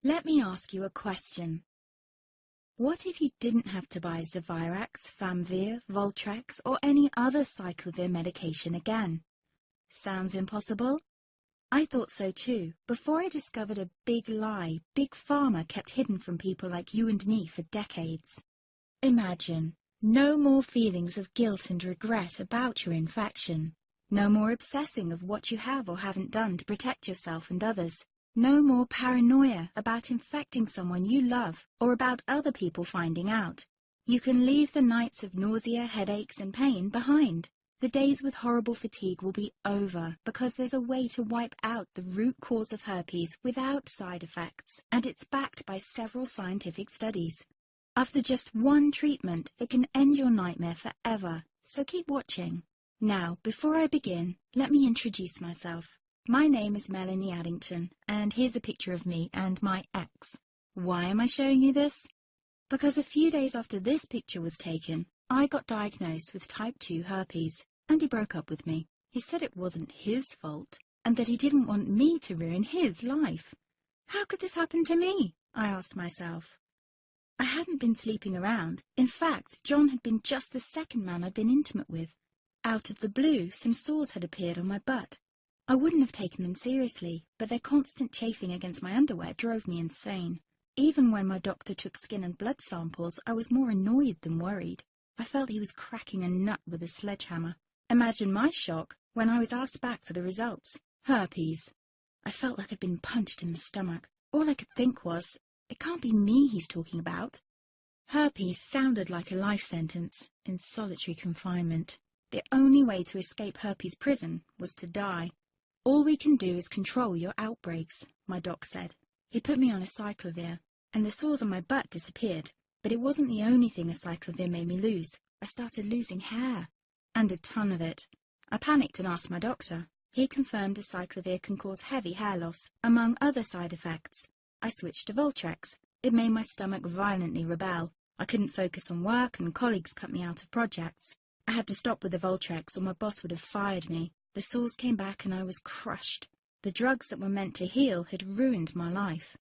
Let me ask you a question. What if you didn't have to buy Zavirax, Famvir, Voltrex, or any other aciclovir medication again? Sounds impossible? I thought so too, before I discovered a big lie Big Pharma kept hidden from people like you and me for decades. Imagine, no more feelings of guilt and regret about your infection. No more obsessing of what you have or haven't done to protect yourself and others. No more paranoia about infecting someone you love or about other people finding out. You can leave the nights of nausea, headaches and pain behind. The days with horrible fatigue will be over because there's a way to wipe out the root cause of herpes without side effects, and it's backed by several scientific studies. After just one treatment, it can end your nightmare forever, so keep watching. Now, before I begin, let me introduce myself. My name is Melanie Addington, and here's a picture of me and my ex. Why am I showing you this? Because a few days after this picture was taken, I got diagnosed with type 2 herpes, and he broke up with me. He said it wasn't his fault, and that he didn't want me to ruin his life. How could this happen to me? I asked myself. I hadn't been sleeping around. In fact, John had been just the second man I'd been intimate with. Out of the blue, some sores had appeared on my butt. I wouldn't have taken them seriously, but their constant chafing against my underwear drove me insane. Even when my doctor took skin and blood samples, I was more annoyed than worried. I felt he was cracking a nut with a sledgehammer. Imagine my shock when I was asked back for the results. Herpes. I felt like I'd been punched in the stomach. All I could think was, it can't be me he's talking about. Herpes sounded like a life sentence in solitary confinement. The only way to escape herpes prison was to die. All we can do is control your outbreaks, my doc said. He put me on aciclovir, and the sores on my butt disappeared. But it wasn't the only thing aciclovir made me lose. I started losing hair, and a ton of it. I panicked and asked my doctor. He confirmed aciclovir can cause heavy hair loss, among other side effects. I switched to Voltrex. It made my stomach violently rebel. I couldn't focus on work, and colleagues cut me out of projects. I had to stop with the Voltrex, or my boss would have fired me. The sores came back and I was crushed. The drugs that were meant to heal had ruined my life.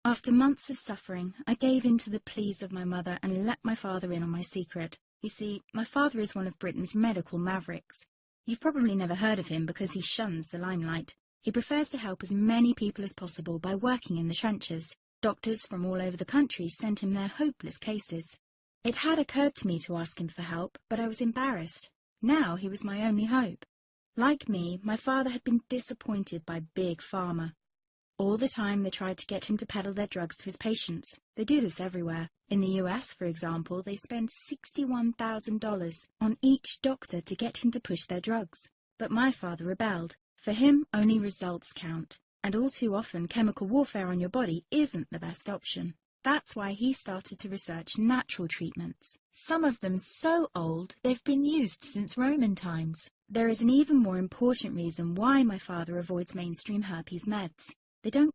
After months of suffering, I gave in to the pleas of my mother and let my father in on my secret. You see, my father is one of Britain's medical mavericks. You've probably never heard of him because he shuns the limelight. He prefers to help as many people as possible by working in the trenches. Doctors from all over the country sent him their hopeless cases. It had occurred to me to ask him for help, but I was embarrassed. Now he was my only hope. Like me, my father had been disappointed by Big Pharma. All the time they tried to get him to peddle their drugs to his patients. They do this everywhere. In the US, for example, they spend $61,000 on each doctor to get him to push their drugs. But my father rebelled. For him, only results count. And all too often, chemical warfare on your body isn't the best option. That's why he started to research natural treatments. Some of them so old, they've been used since Roman times. There is an even more important reason why my father avoids mainstream herpes meds. They don't